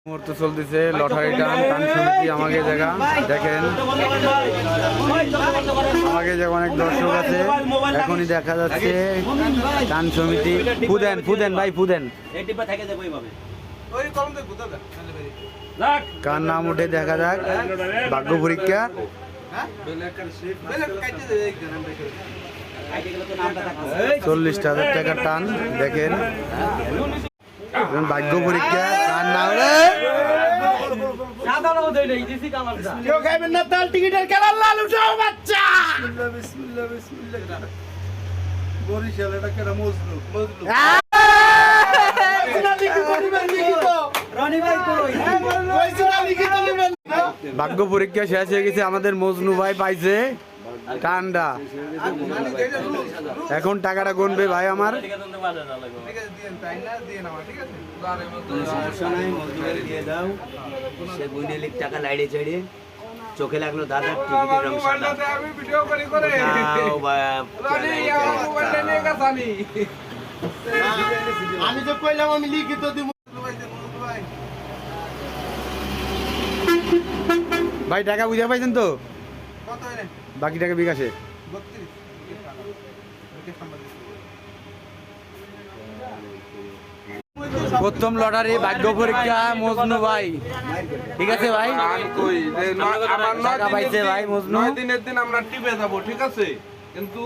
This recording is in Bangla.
মুহূর্তে চলতেছে লটারি টান সমিতি আমাকে জায়গা দেখেন আমাকে জায়গা অনেক দর্শক আছে এখনই দেখা যাচ্ছে টান সমিতি ফুদেন ভাই ফুদেন কার নাম উঠে দেখা যাক ভাগ্য পরীক্ষা 40,000 টাকার টান দেখেন ভাগ্য পরীক্ষা কার নাম ভাগ্য পরীক্ষা শেষ হয়ে গেছে আমাদের মজনু ভাই পাইছে টান্ডা এখন টাকাটা গুনবে ভাই আমার টাকা লাইড়ে ছেড়ে চোখে লাগলো দাদা টিকিটের রং সাদা আমি তো কইলাম আমি লিখিত দিব ভাই টাকা বুঝে পাইছেন তো বাকি টাকা বিকাশে প্রথম লটারি ভাগ্য পরীক্ষা মজনু ভাই ঠিক আছে ভাই টাকা পাইছে ভাই মজনু দিনের দিন আমরা টিপে যাবো ঠিক আছে কিন্তু